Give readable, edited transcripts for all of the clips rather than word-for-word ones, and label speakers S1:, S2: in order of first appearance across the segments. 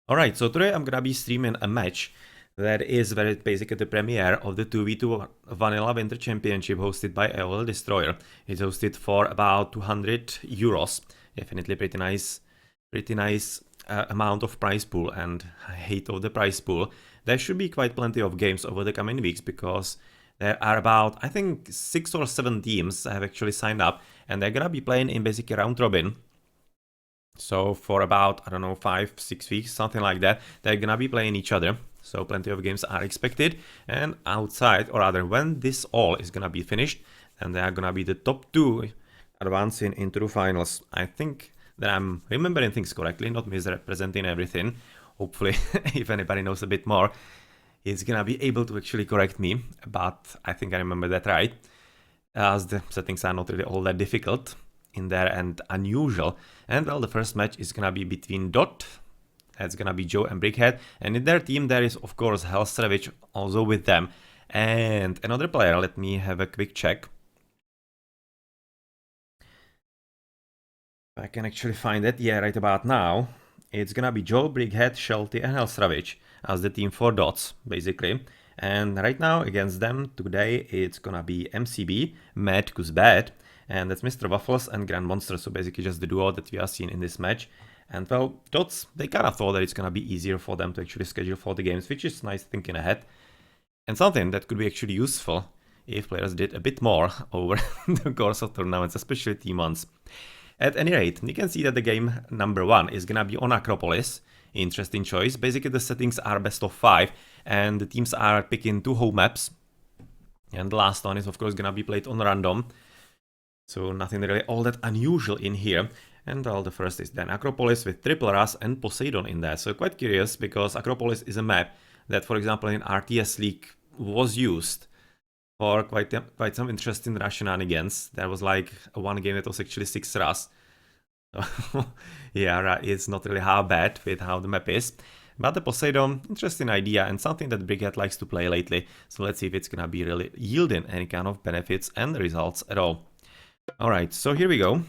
S1: Alright, so today I'm gonna be streaming a match that is very basically the premiere of the 2v2 Vanilla Winter Championship hosted by AOL Destroyer. It's hosted for about 200 euros. Definitely pretty nice amount of prize pool, and I hate of the prize pool. There should be quite plenty of games over the coming weeks because there are about, I think, 6 or 7 teams have actually signed up, and they're gonna be playing in basically round robin. So for about, I don't know, 5-6 weeks, something like that, they're gonna be playing each other. So plenty of games are expected. And outside, or rather when this all is gonna be finished, and they are gonna be the top 2 advancing into the finals. I think that I'm remembering things correctly, not misrepresenting everything. Hopefully, if anybody knows a bit more, he's gonna be able to actually correct me. But I think I remember that right, as the settings are not really all that difficult in there and unusual. And well, the first match is gonna be between DoD, that's gonna be Joe and Brickhead, and in their team there is of course Hell Savage also with them, and another player. Let me have a quick check if I can actually find it. Yeah, right about now it's gonna be Joe, Brickhead, Shelty and Hell Savage as the team for DoDs basically. And right now against them today it's gonna be MCB, Mad Cuz Bad, and that's MrWuffles and GrandMonster, so basically just the duo that we are seeing in this match. And well, DoDs, they kind of thought that it's gonna be easier for them to actually schedule for the games, which is nice thinking ahead. And something that could be actually useful if players did a bit more over the course of tournaments, especially team ones. At any rate, you can see that the game number 1 is gonna be on Acropolis. Interesting choice. Basically the settings are best of 5, and the teams are picking 2 home maps. And the last one is of course gonna be played on random. So nothing really all that unusual in here. And well, the first is then Acropolis with Triple Ras and Poseidon in there. So quite curious, because Acropolis is a map that, for example, in RTS League was used for quite some interesting shenanigans. There was like one game that was actually 6 Ras. So yeah, it's not really how bad with how the map is. But the Poseidon, interesting idea and something that Brickhead likes to play lately. So let's see if it's gonna be really yielding any kind of benefits and results at all. Alright, so here we go.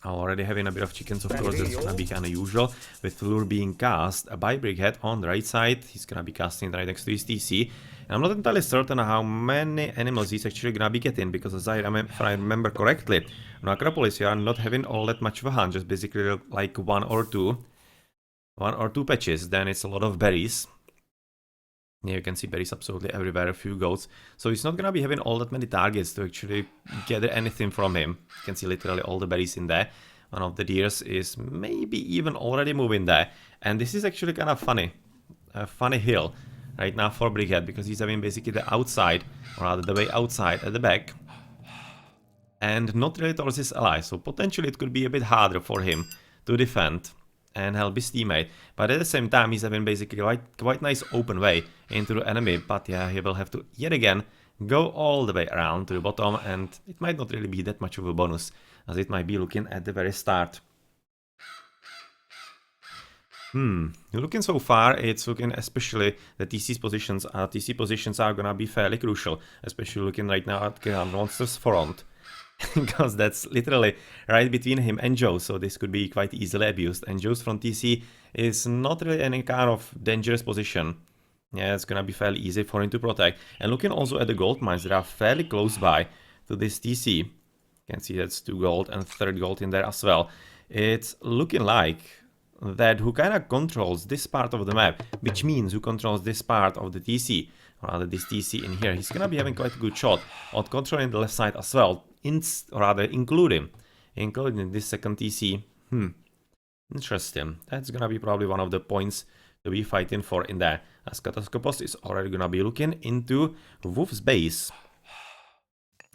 S1: Already having a bit of chickens, of course, that's gonna be kinda usual, with Lure being cast by Brickhead on the right side. He's gonna be casting right next to his TC. And I'm not entirely certain how many animals he's actually gonna be getting, because as if I remember correctly, on Acropolis you are not having all that much of a hunt, just basically like one or two patches, then it's a lot of berries. Yeah, you can see berries absolutely everywhere, a few goats. So he's not gonna be having all that many targets to actually gather anything from him. You can see literally all the berries in there. One of the deers is maybe even already moving there. And this is actually kind of funny. A funny hill right now for Brickhead, because he's having basically the outside, or rather the way outside at the back. And not really towards his ally, so potentially it could be a bit harder for him to defend and help his teammate, but at the same time he's having basically quite nice open way into the enemy. But yeah, he will have to yet again go all the way around to the bottom, and it might not really be that much of a bonus as it might be looking at the very start. Looking so far, it's looking especially the TC positions are gonna be fairly crucial, especially looking right now at GrandMonster's front. Because that's literally right between him and Joe, so this could be quite easily abused. And Joe's front TC is not really any kind of dangerous position. Yeah, it's gonna be fairly easy for him to protect. And looking also at the gold mines, they are fairly close by to this TC. You can see that's 2 gold and 3rd gold in there as well. It's looking like that who kind of controls this part of the map, which means who controls this part of the TC, or rather this TC in here, he's gonna be having quite a good shot on controlling the left side as well, or rather including this second TC. Interesting. That's gonna be probably one of the points to be fighting for in there, as Acropolis is already gonna be looking into Wolf's base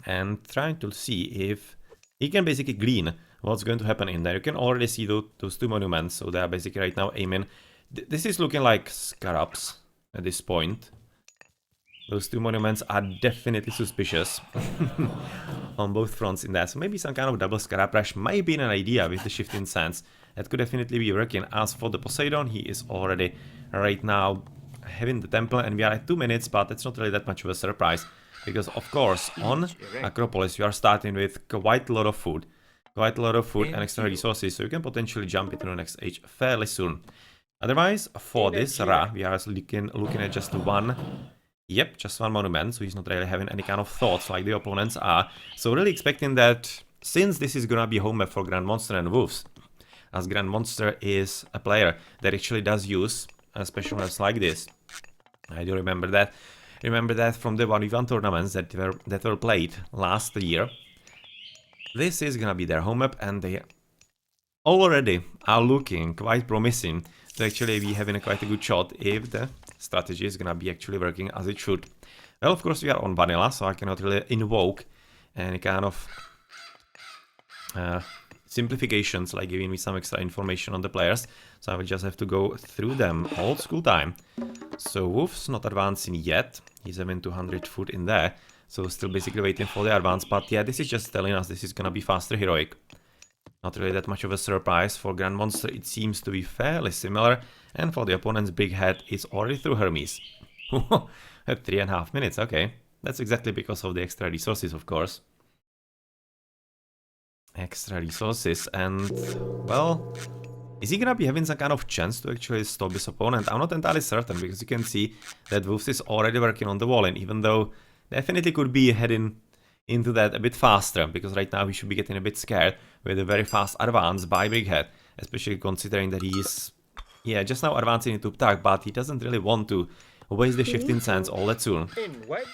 S1: and trying to see if he can basically glean what's going to happen in there. You can already see those 2 monuments, so they are basically right now aiming. This is looking like scarabs at this point. Those 2 monuments are definitely suspicious on both fronts in there. So maybe some kind of double scarab rush might be an idea with the shifting sands. That could definitely be working. As for the Poseidon, he is already right now having the temple, and we are at 2 minutes, but it's not really that much of a surprise. Because of course, on Acropolis, you are starting with quite a lot of food. And extra resources, so you can potentially jump into the next age fairly soon. Otherwise, for this Ra, we are looking at just one. Yep, just one monument, so he's not really having any kind of thoughts like the opponents are. So really expecting that, since this is gonna be home map for GrandMonster and Wolves, as GrandMonster is a player that actually does use special maps like this. I do remember that. Remember that from the 1v1 tournaments that were played last year. This is gonna be their home map, and they already are looking quite promising to actually be having quite a good shot if the strategy is gonna be actually working as it should. Well, of course, we are on vanilla, so I cannot really invoke any kind of simplifications, like giving me some extra information on the players, so I will just have to go through them old school time. So Wolf's not advancing yet, he's having 200 foot in there, so still basically waiting for the advance, but yeah, this is just telling us this is gonna be faster heroic. Not really that much of a surprise. For GrandMonster it seems to be fairly similar, and for the opponent's Brickhead is already through Hermes. At 3.5 minutes, okay. That's exactly because of the extra resources, of course. Extra resources, and well, is he gonna be having some kind of chance to actually stop this opponent? I'm not entirely certain, because you can see that Wolves is already working on the wall, and even though definitely could be heading into that a bit faster, because right now he should be getting a bit scared with a very fast advance by Brickhead, especially considering that he is, yeah, just now advancing into Ptah, but he doesn't really want to waste the shifting sands all that soon.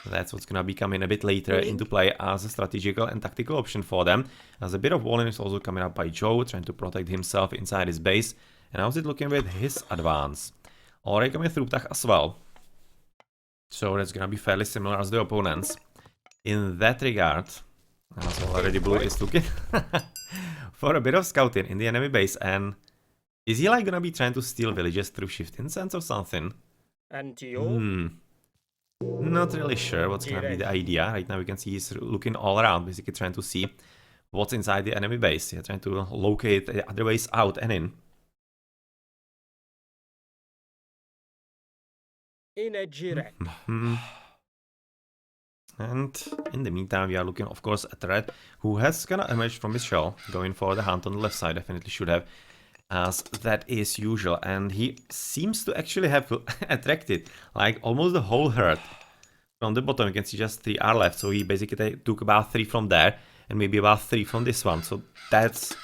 S1: That's what's gonna be coming a bit later into play as a strategical and tactical option for them, as a bit of walling is also coming up by Joe, trying to protect himself inside his base. And how's it looking with his advance? Already coming through Ptah as well, so that's gonna be fairly similar as the opponents in that regard. As already Blue is looking for a bit of scouting in the enemy base, and is he like gonna be trying to steal villages through shifting sands or something? Not really sure what's gonna be the idea. Right now we can see he's looking all around, basically trying to see what's inside the enemy base. Yeah, trying to locate the other ways out and in. And in the meantime, we are looking, of course, at Red, who has gonna emerge from his shell, going for the hunt on the left side. Definitely should have, as that is usual. And he seems to actually have attracted like almost the whole herd. From the bottom, you can see just 3 are left. So he basically took about 3 from there, and maybe about 3 from this one. So that's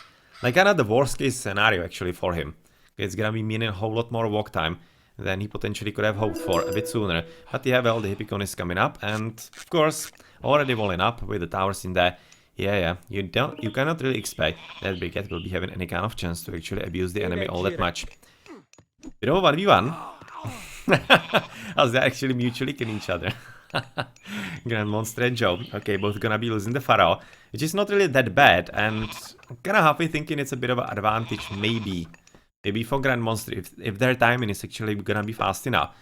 S1: like kind of the worst case scenario actually for him. It's gonna be meaning a whole lot more walk time than he potentially could have hoped for a bit sooner. But yeah, well, the Hippicon is coming up, and of course, already walling up with the towers in there. Yeah, you cannot really expect that Brickhead will be having any kind of chance to actually abuse the enemy all that much. Bit of a 1v1, as they're actually mutually killing each other. GrandMonster and Joe. Okay, both gonna be losing the Pharaoh, which is not really that bad, and I'm kinda happy thinking it's a bit of an advantage, maybe for GrandMonster, if their timing is actually gonna be fast enough,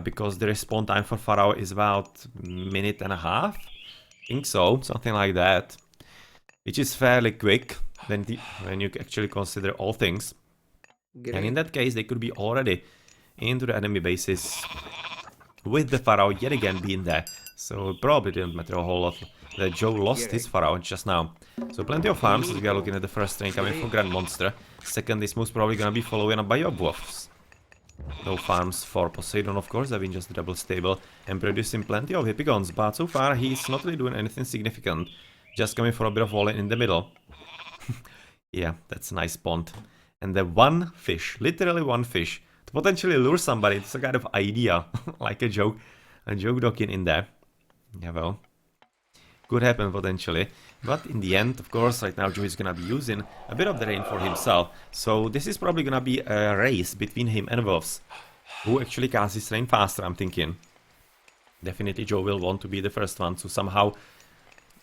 S1: because the respawn time for Pharaoh is about 1.5 minutes. I think so, something like that, which is fairly quick when you actually consider all things. And in that case, they could be already into the enemy bases with the Pharaoh yet again being there. So it probably didn't matter a whole lot that Joe lost his Pharaoh just now. So plenty of farms, as we are looking at the first train coming for GrandMonster. Second is most probably gonna be following up by MrWuffles. No farms for Poseidon, of course, having just double stable and producing plenty of Hippicons, but so far he's not really doing anything significant. Just coming for a bit of walling in the middle. Yeah, that's a nice pond. And the one fish, literally one fish, to potentially lure somebody. It's a kind of idea, like a joke docking in there. Yeah, well, could happen potentially. But in the end, of course, right now Joe is gonna be using a bit of the rain for himself. So this is probably gonna be a race between him and Wolves, who actually casts his rain faster, I'm thinking. Definitely Joe will want to be the first one to somehow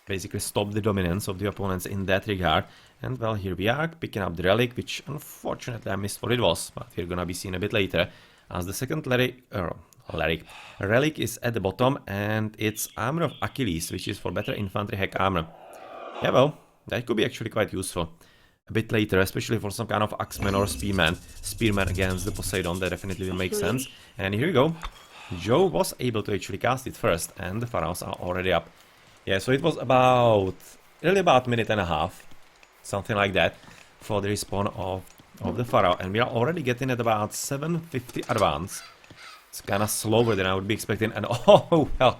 S1: basically stop the dominance of the opponents in that regard. And well, here we are, picking up the relic, which unfortunately I missed what it was, but we're gonna be seeing a bit later, as the second relic is at the bottom, and it's Armor of Achilles, which is for better infantry hack armor. Yeah, well, that could be actually quite useful a bit later, especially for some kind of axeman or spearman against the Poseidon. That definitely will make sense. And here we go. Joe was able to actually cast it first, and the pharaohs are already up. Yeah, so it was really about 1.5 minutes, something like that, for the respawn of of the Pharaoh, and we are already getting at about 750 advance. It's kind of slower than I would be expecting, and oh well.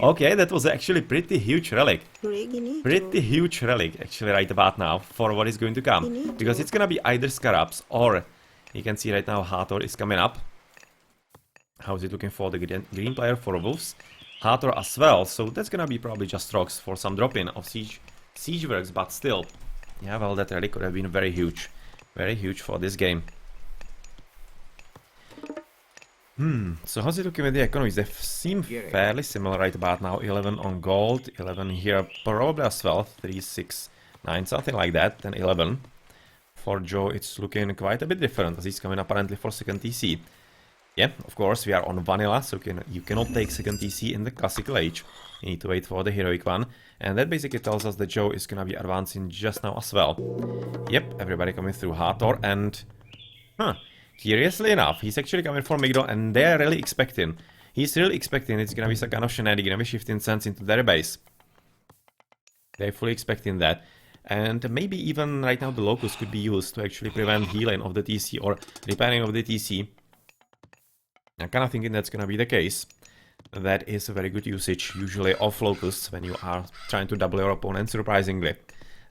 S1: Okay, that was actually pretty huge relic. Pretty huge relic, actually, right about now, for what is going to come. Because it's gonna be either Scarabs, or you can see right now Hathor is coming up. How is it looking for the green player for Wolves? Hathor as well, so that's gonna be probably just rocks for some drop-in of siege works, but still. Yeah, well, that relic could have been very huge for this game. So how's it looking with the economies? They seem fairly similar right about now. 11 on gold, 11 here probably as well. 3, 6, 9, something like that, and 11. For Joe, it's looking quite a bit different, as he's coming apparently for second TC. Yeah, of course, we are on vanilla, so you cannot take second TC in the classical age. You need to wait for the heroic one. And that basically tells us that Joe is gonna be advancing just now as well. Yep, everybody coming through Hathor, and... curiously enough, he's actually coming for McB, and they're really expecting. He's really expecting it's gonna be some kind of shenanigan, gonna be shifting sands into their base. They're fully expecting that. And maybe even right now the locus could be used to actually prevent healing of the TC or repairing of the TC. I'm kind of thinking that's gonna be the case. That is a very good usage, usually of locusts, when you are trying to double your opponent, surprisingly.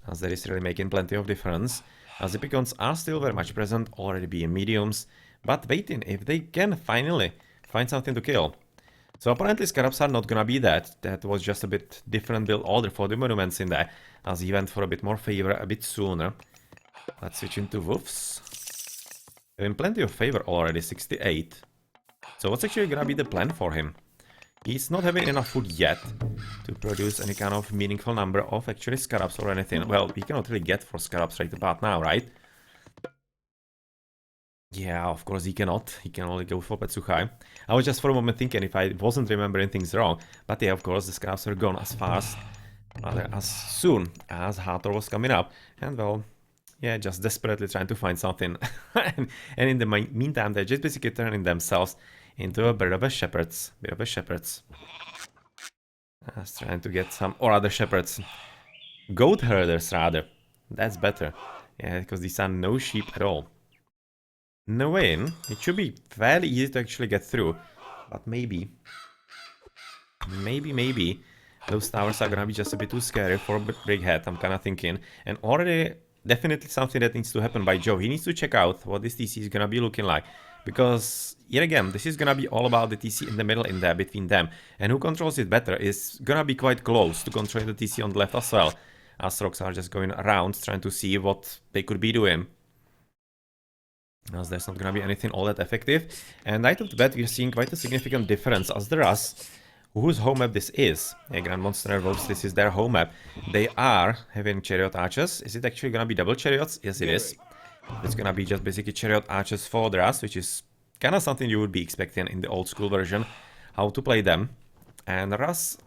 S1: As that is really making plenty of difference. As the Picons are still very much present, already being mediums, but waiting if they can finally find something to kill. So apparently Scarabs are not gonna be that. That was just a bit different build order for the monuments in there, as he went for a bit more favor a bit sooner. Let's switch into Wolves. Having plenty of favor already, 68. So what's actually gonna be the plan for him? He's not having enough food yet to produce any kind of meaningful number of actually Scarabs or anything. Well, we cannot really get for Scarabs right about now, right? Yeah, of course he cannot. He can only go for Petsuchai. I was just for a moment thinking if I wasn't remembering things wrong. But yeah, of course, the Scarabs are gone as fast, rather as soon as Hathor was coming up. And well, yeah, just desperately trying to find something. And in the meantime, they're just basically turning themselves into a bit of a shepherds. Trying to get some, or other shepherds. Goat herders, rather. That's better. Yeah, because these are no sheep at all. No way in. It should be fairly easy to actually get through. But maybe. Maybe. Those towers are gonna be just a bit too scary for Brickhead, I'm kinda thinking. And already, definitely something that needs to happen by Joe. He needs to check out what this TC is gonna be looking like. Because, yet again, this is gonna be all about the TC in the middle in there between them. And who controls it better is gonna be quite close to control the TC on the left as well. As rocks are just going around, trying to see what they could be doing. As there's not gonna be anything all that effective. And right off the bat, we're seeing quite a significant difference as there is. Whose home map this is? Yeah, GrandMonster Wolves, this is their home map. They are having chariot archers. Is it actually gonna be double chariots? Yes, it is. It's gonna be just basically chariot archers for the Ras, which is kind of something you would be expecting in the old school version. How to play them. And Ras,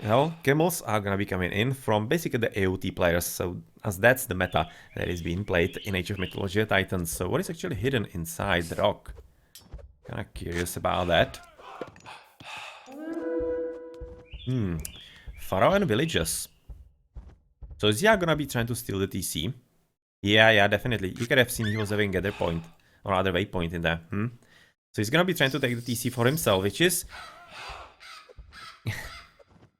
S1: well, camels are gonna be coming in from basically the AOT players. So as that's the meta that is being played in Age of Mythology Titans. So what is actually hidden inside the rock? Kinda curious about that. Pharaoh and villages. So is he gonna be trying to steal the TC? Yeah, definitely. You could have seen he was having gather point, or rather waypoint in there. So he's gonna be trying to take the TC for himself, which is...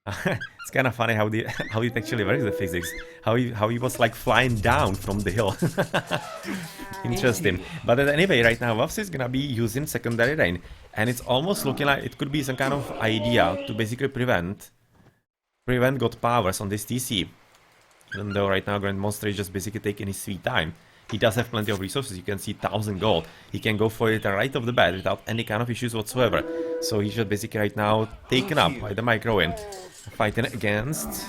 S1: It's kind of funny how it actually works, the physics. How he was like flying down from the hill. Interesting. But anyway, right now Wuffles is gonna be using secondary rain. And it's almost looking like it could be some kind of idea to basically prevent God powers on this TC. Even though right now GrandMonster is just basically taking his sweet time. He does have plenty of resources, you can see 1000 gold. He can go for it right off the bat without any kind of issues whatsoever. So he's just basically right now taken up by the micro-win. Fighting against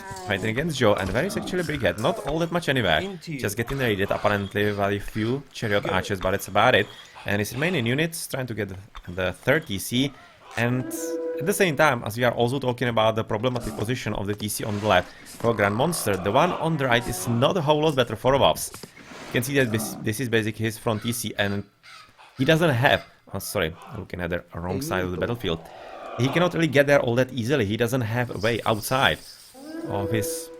S1: Joe, and where is actually Brickhead? Not all that much anywhere. Just getting raided apparently by a few chariot archers, but that's about it. And his remaining units trying to get the third TC. And at the same time, as we are also talking about the problematic position of the TC on the left for GrandMonster, the one on the right is not a whole lot better for Wuffles. You can see that this is basically his front TC, and he doesn't have... Oh, sorry, looking at the wrong side of the battlefield. He cannot really get there all that easily. He doesn't have a way outside of his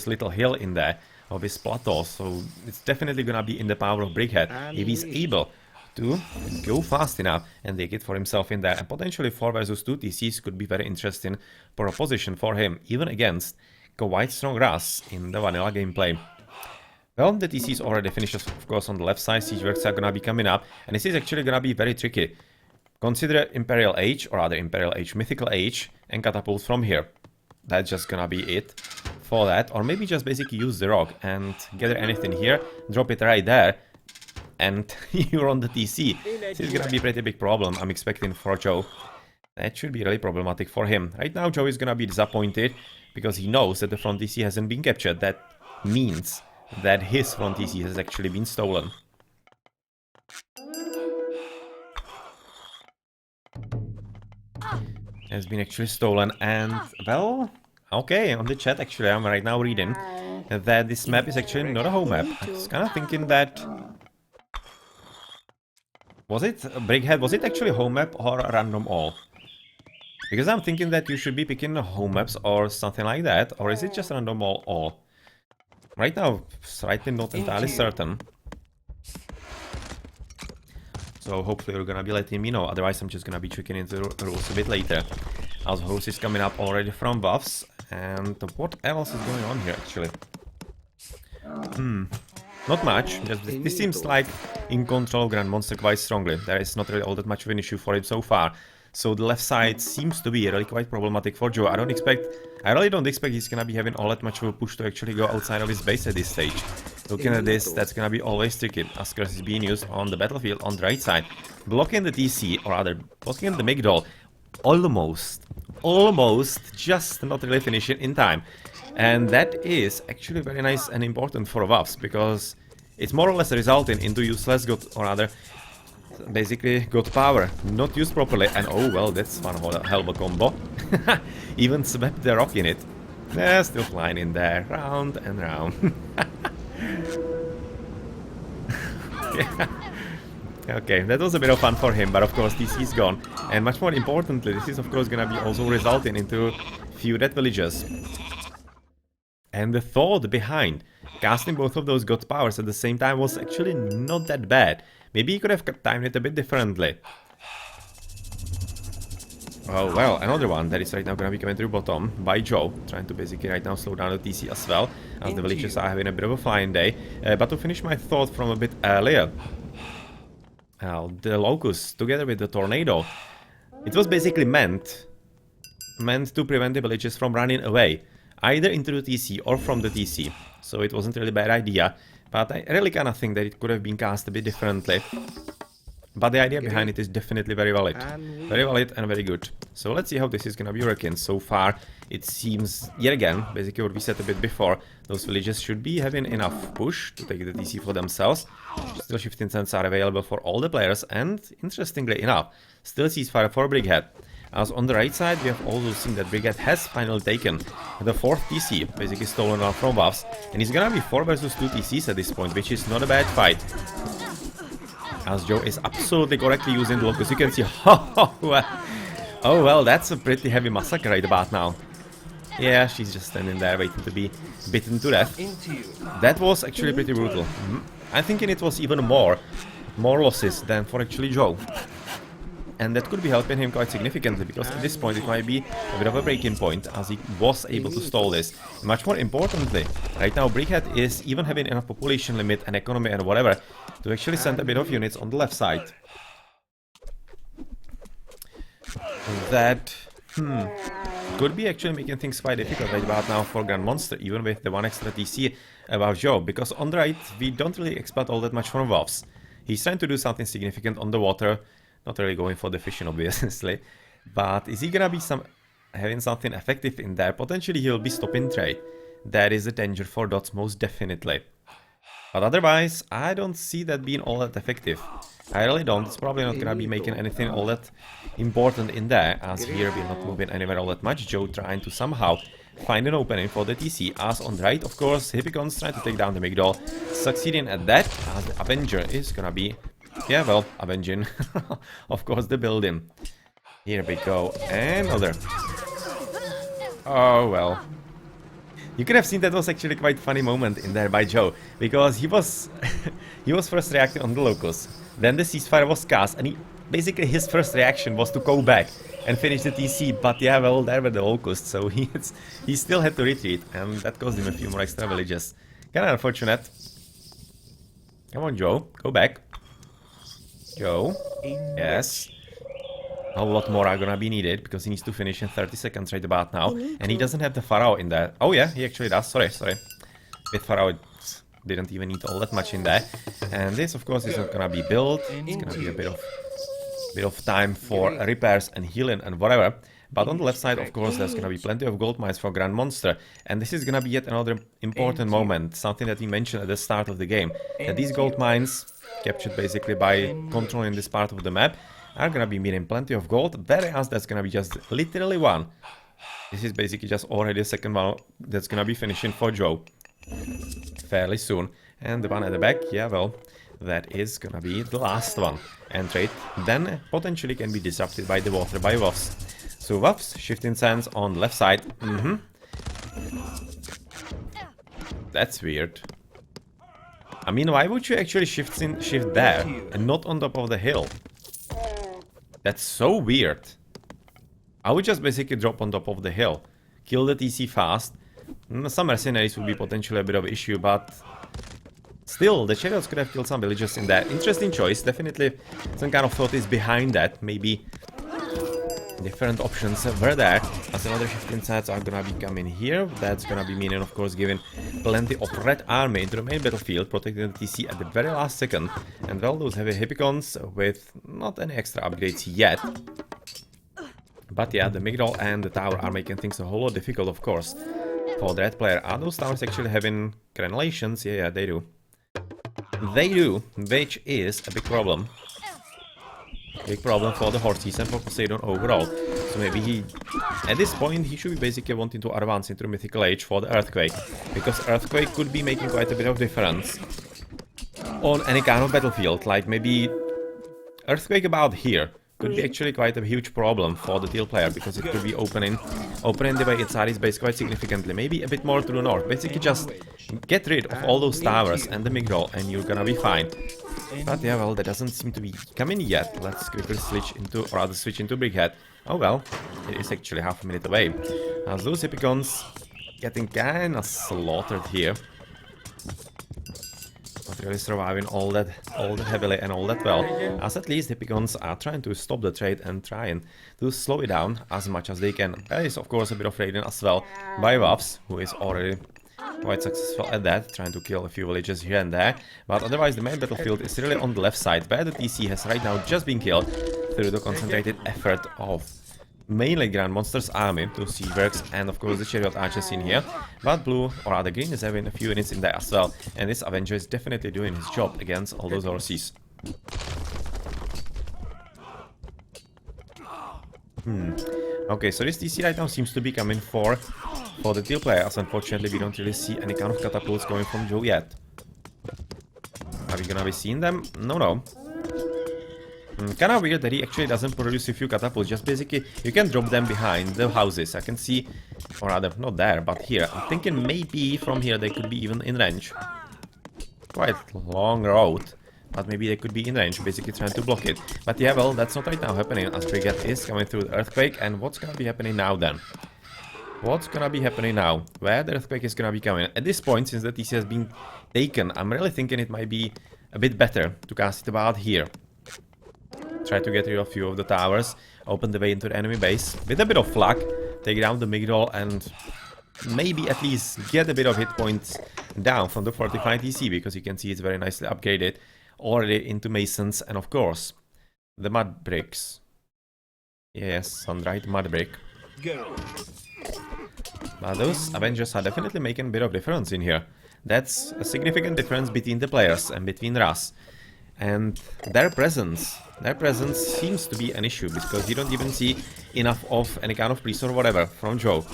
S1: little hill in there. of his plateau, so it's definitely gonna be in the power of Brickhead if he's able to go fast enough and take it for himself in there. And potentially 4 versus 2 TCs could be very interesting proposition for him, even against quite strong Russ in the vanilla gameplay. Well, the TCs already finished, of course, on the left side. Siege works are gonna be coming up, and this is actually gonna be very tricky. Consider Imperial Age, or rather Imperial Age, Mythical Age, and catapult from here. That's just gonna be it for that. Or maybe just basically use the rock and gather anything here, drop it right there, and you're on the TC. This is gonna be a pretty big problem, I'm expecting, for Joe. That should be really problematic for him. Right now, Joe is gonna be disappointed because he knows that the front TC hasn't been captured. That means that his front TC has actually been stolen. Has been actually stolen, and well, okay, on the chat actually I'm right now reading that this map is actually not a home map. I was kind of thinking that... Was it Brickhead? Was it actually home map or a random all? Because I'm thinking that you should be picking home maps or something like that, or is it just random all? Right now, slightly not entirely certain. So hopefully you're gonna be letting me know, otherwise I'm just gonna be checking into the rules a bit later. As host is coming up already from buffs, and what else is going on here actually? Not much, just this seems like in control of GrandMonster quite strongly. There is not really all that much of an issue for him so far. So the left side seems to be really quite problematic for Joe. I really don't expect he's gonna be having all that much of a push to actually go outside of his base at this stage. Looking at this, that's gonna be always tricky. As Curse is being used on the battlefield on the right side. Blocking the TC, or rather, blocking the McB, almost, just not really finishing in time. And that is actually very nice and important for Wuffles, because it's more or less resulting into useless God, or rather, basically God power, not used properly. And oh well, that's one hell of a combo. Even swept the rock in it. They're still flying in there, round and round. Yeah. Okay, that was a bit of fun for him, but of course TC is gone. And much more importantly, this is of course gonna be also resulting into few dead villagers. And the thought behind casting both of those god powers at the same time was actually not that bad. Maybe you could have timed it a bit differently. Oh well, another one that is right now gonna be coming through bottom by Joe, trying to basically right now slow down the TC as well, as the villagers are having a bit of a flying day. But to finish my thought from a bit earlier, the Locust together with the Tornado, it was basically meant to prevent the villagers from running away, either into the TC or from the TC. So it wasn't really a bad idea, but I really kind of think that it could have been cast a bit differently. But the idea behind it is definitely very valid. Very valid and very good. So let's see how this is gonna be working. So far, it seems, yet again, basically what we said a bit before, those villagers should be having enough push to take the TC for themselves. Still shifting cents are available for all the players, and interestingly enough, still ceasefire for Brickhead. As on the right side, we have also seen that Brickhead has finally taken the 4th TC, basically stolen one from Wuffles, and it's gonna be 4 versus 2 TCs at this point, which is not a bad fight. As Joe is absolutely correctly using the Locust, you can see, oh well, that's a pretty heavy massacre right about now. Yeah, she's just standing there waiting to be bitten to death. That was actually pretty brutal. I'm thinking it was even more losses than for actually Joe. And that could be helping him quite significantly, because at this point it might be a bit of a breaking point, as he was able to stall this. Much more importantly, right now Brickhead is even having enough population limit and economy and whatever to actually send a bit of units on the left side. That could be actually making things quite difficult right about now for GrandMonster, even with the 1 extra TC above Joe, because on the right we don't really expect all that much from Wuffles. He's trying to do something significant on the water. Not really going for the fishing, obviously, but is he gonna be having something effective in there? Potentially he'll be stopping trade. That is a danger for dots, most definitely. But otherwise, I don't see that being all that effective. I really don't. It's probably not gonna be making anything all that important in there, as here we're not moving anywhere all that much. Joe trying to somehow find an opening for the TC, as on the right, of course, Hippicon's trying to take down the McB, succeeding at that, as the Avenger is gonna be... Yeah, well, avenging, of course, the building. Here we go, another. Oh, well. You could have seen that was actually quite funny moment in there by Joe, because he was he was first reacting on the locust. Then the ceasefire was cast, and basically his first reaction was to go back and finish the TC. But yeah, well, there were the locusts, so he still had to retreat, and that cost him a few more extra villages. Kinda unfortunate. Come on, Joe, go back. Joe, yes. A lot more are gonna be needed because he needs to finish in 30 seconds right about now, and he doesn't have the Pharaoh in there. Oh yeah, he actually does. Sorry. With Pharaoh, didn't even need all that much in there. And this, of course, is not gonna be built. It's gonna be a bit of time for repairs and healing and whatever. But on the left side, of course, there's gonna be plenty of gold mines for GrandMonster, and this is gonna be yet another important moment, something that we mentioned at the start of the game, that these gold mines, captured basically by controlling this part of the map, are gonna be meaning plenty of gold, whereas that's gonna be just literally one. This is basically just already the second one that's gonna be finishing for Joe fairly soon. And the one at the back, yeah, well, that is gonna be the last one. And trade then potentially can be disrupted by the water by Wuffles. So Wuffles, shifting sands on the left side. That's weird. I mean, why would you actually shift there and not on top of the hill? That's so weird. I would just basically drop on top of the hill, kill the TC fast. Some mercenaries would be potentially a bit of an issue, but still, the chariots could have killed some villagers in there. Interesting choice. Definitely some kind of thought is behind that. Maybe different options were there. As another 15 sets are gonna be coming here. That's gonna be meaning, of course, giving plenty of red army into the main battlefield, protecting the TC at the very last second. And well, those heavy hippicons with not any extra upgrades yet. But yeah, the Migdol and the tower are making things a whole lot difficult, of course, for the red player. Are those towers actually having granulations? Yeah, they do. They do, which is a big problem. Big problem for the horses and for Poseidon overall. So maybe he, at this point, he should be basically wanting to advance into Mythical Age for the Earthquake. Because Earthquake could be making quite a bit of difference on any kind of battlefield. Like maybe Earthquake about here could be actually quite a huge problem for the teal player, because it could be opening the way inside his base quite significantly. Maybe a bit more to the north. Basically just get rid of all those towers and the Migdol and you're gonna be fine. But yeah, well, that doesn't seem to be coming yet. Let's quickly switch into Brickhead. Oh well, it is actually half a minute away. As those hippicons getting kinda slaughtered here. Not really surviving all that heavily and all that well. As at least hippicons are trying to stop the trade and trying to slow it down as much as they can. There is of course a bit of raiding as well by Wuffles, who is already quite successful at that, trying to kill a few villages here and there. But otherwise the main battlefield is really on the left side, where the TC has right now just been killed through the concentrated effort of mainly GrandMonster's army, 2 Seaworks and of course the chariot archers in here. But blue, or rather green, is having a few units in there as well, and this Avenger is definitely doing his job against all those horses. Okay, so this TC right now seems to be coming for the teal players. Unfortunately, we don't really see any kind of catapults going from Joe yet. Are we gonna be seeing them? No. Kinda weird that he actually doesn't produce a few catapults. Just basically, you can drop them behind the houses. I can see, or rather, not there, but here. I'm thinking maybe from here they could be even in range. Quite long road, but maybe they could be in range, basically trying to block it. But yeah, well, that's not right now happening, as Brickhead is coming through the Earthquake. And what's gonna be happening now then? What's gonna be happening now? Where the Earthquake is gonna be coming? At this point, since the TC has been taken, I'm really thinking it might be a bit better to cast it about here. Try to get rid of a few of the towers, open the way into the enemy base with a bit of luck, take down the Migdol and maybe at least get a bit of hit points down from the fortified TC, because you can see it's very nicely upgraded already into masons and of course the mud bricks. Yes, Sunlight mud brick. But those Avengers are definitely making a bit of difference in here. That's a significant difference between the players and between us. And their presence seems to be an issue, because you don't even see enough of any kind of priest or whatever from Joe.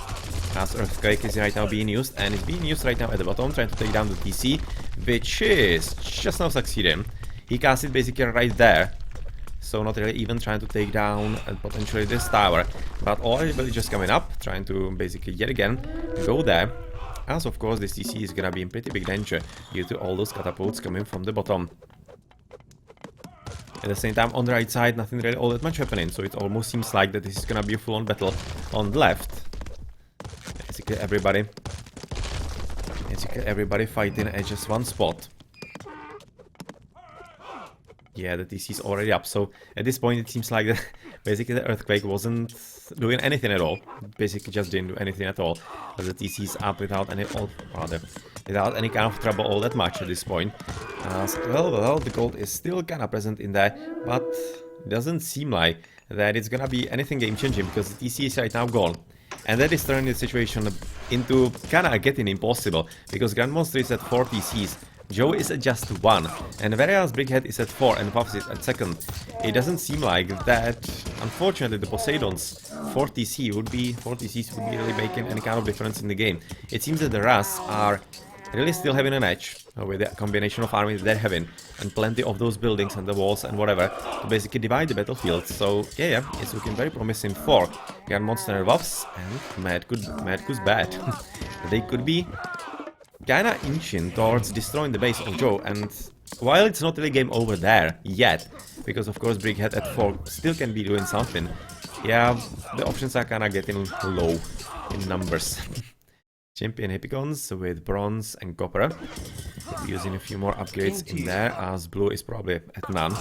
S1: As Earthquake is right now being used, and it's being used right now at the bottom, trying to take down the TC, which is just now succeeding. He cast it basically right there, so not really even trying to take down potentially this tower, but already villagers coming up, trying to basically yet again go there. as of course this TC is gonna be in pretty big danger due to all those catapults coming from the bottom. At the same time, on the right side, nothing really all that much happening, so it almost seems like that this is gonna be a full-on battle on the left. Basically everybody fighting at just one spot. Yeah, the TC is already up, so at this point it seems like that basically the earthquake wasn't doing anything at all. Basically just didn't do anything at all. But the TC is up without any kind of trouble all that much at this point. Well, the gold is still kinda present in there, but it doesn't seem like that it's gonna be anything game-changing because the TC is right now gone. And that is turning the situation into kinda getting impossible, because GrandMonster is at 4 TCs, Joe is at just 1, and whereas Brickhead is at 4 and McB is at 2nd, it doesn't seem like that, unfortunately, the Poseidon's 4 TCs would be really making any kind of difference in the game. It seems that the Rus are really still having an edge with the combination of armies they're having, and plenty of those buildings and the walls and whatever to basically divide the battlefield. So yeah, it's looking very promising for GrandMonster and McB, and Mad goes bad. They could be kinda inching towards destroying the base of Joe, and while it's not really game over there yet, because of course Brickhead at 4 still can be doing something, yeah, the options are kinda getting low in numbers. Champion Hippicons with bronze and copper. We'll be using a few more upgrades in there, as blue is probably at none.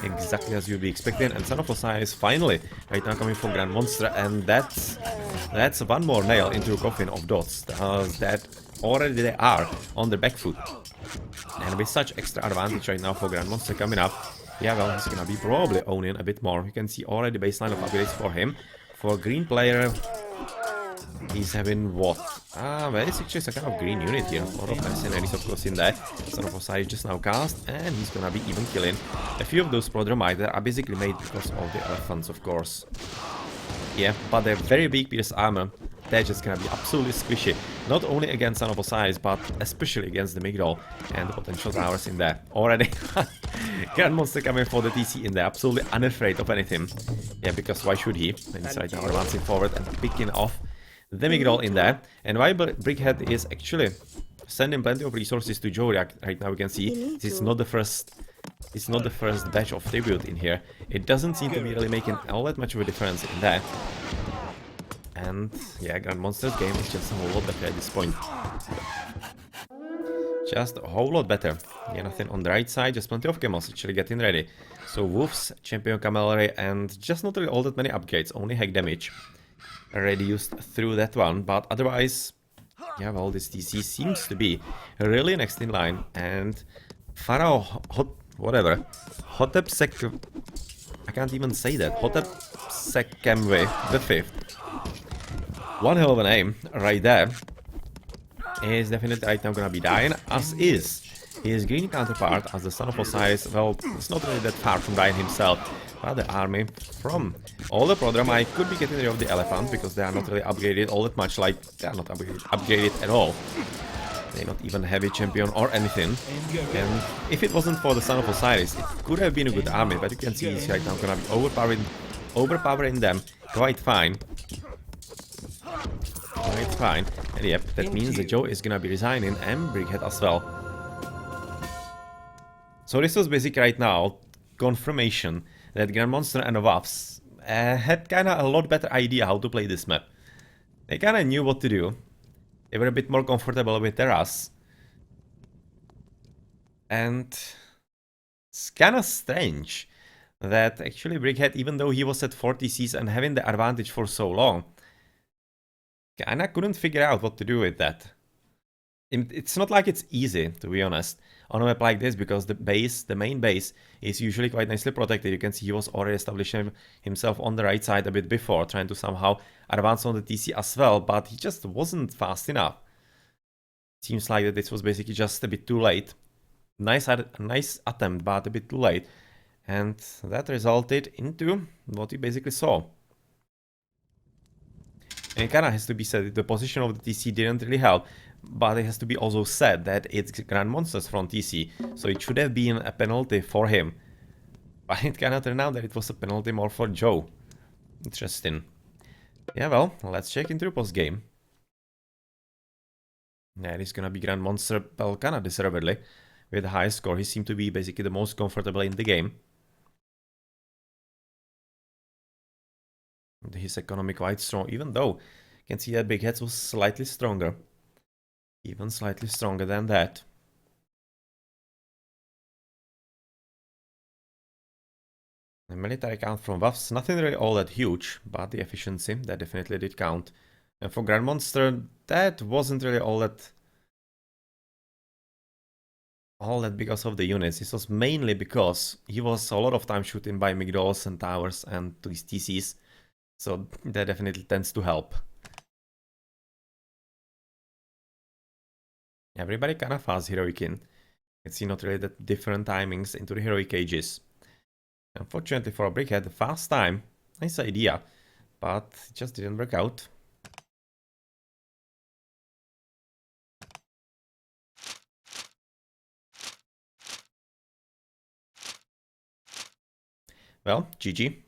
S1: Exactly as you'd be expecting. And Son of Osiris finally right now coming from GrandMonster, and that's one more nail into a coffin of dots, that already they are on the back foot. And with such extra advantage right now for GrandMonster coming up, yeah, well, he's gonna be probably owning a bit more. You can see already baseline of upgrades for him. For green player, he's having what? Well, it's actually a kind of green unit here. A lot of mercenaries, of course, in there. Son of Osiris just now cast, and he's gonna be even killing a few of those prodromites that are basically made because of the elephants, of course. Yeah, but they're very big pierce armor. They're just gonna be absolutely squishy. Not only against Son of Osiris, but especially against the McB and the potential towers in there. Already, GrandMonster coming for the TC in there, absolutely unafraid of anything. Yeah, because why should he? And he's right now advancing forward and picking off the McB in there. And while Brickhead is actually sending plenty of resources to Joe right now, we can see this is not the first. It's not the first batch of tribute in here. It doesn't seem to be really making all that much of a difference in that. And yeah, GrandMonster's game is just a whole lot better at this point. Just a whole lot better. Yeah, nothing on the right side, just plenty of camos actually getting ready. So Wolves, Champion Cavalry, and just not really all that many upgrades, only hack damage reduced through that one. But otherwise, yeah, well, this TC seems to be really next in line. And Pharaoh, Hotep Sek... I can't even say that. Hotep Sekemwe the 5th. One hell of a name right there. Is definitely right now gonna be dying, as is his green counterpart, as the Son of Osiris. Well, it's not really that far from dying himself, but the army from all the prodromite could be getting rid of the elephant, because they are not really upgraded all that much, like they are not upgraded at all. They're not even heavy champion or anything. And if it wasn't for the Son of Osiris, it could have been a good army, but you can see he's right now gonna be overpowering them quite fine. Quite fine. And yep, that means that Joe is gonna be resigning, and Brickhead as well. So this was basically right now confirmation that GrandMonster and McB had kinda a lot better idea how to play this map. They kinda knew what to do. They were a bit more comfortable with their Rus. And it's kinda strange that actually Brickhead, even though he was at 40 Cs and having the advantage for so long, kinda couldn't figure out what to do with that. It's not like it's easy, to be honest, on a map like this, because the main base, is usually quite nicely protected. You can see he was already establishing himself on the right side a bit before, trying to somehow advance on the TC as well, but he just wasn't fast enough. Seems like that this was basically just a bit too late. Nice attempt, but a bit too late. And that resulted into what we basically saw. And it kinda has to be said, the position of the TC didn't really help, but it has to be also said that it's GrandMonster's front TC, so it should have been a penalty for him. But it kinda turned out that it was a penalty more for Joe. Interesting. Yeah, well, let's check into the post game. Yeah, he's gonna be GrandMonster, well, kinda deservedly. With a high score, he seemed to be basically the most comfortable in the game. His economy quite strong, even though you can see that Brickhead was slightly stronger. Even slightly stronger than that. The military count from Wuffles, nothing really all that huge, but the efficiency, that definitely did count. And for GrandMonster, that wasn't really all that because of the units. This was mainly because he was a lot of time shooting by McDowell's and towers and to his TCs. So that definitely tends to help. Everybody kind of has heroic in. It's not really that different timings into the heroic ages. Unfortunately for a Brickhead, fast time, nice idea, but it just didn't work out. Well, GG.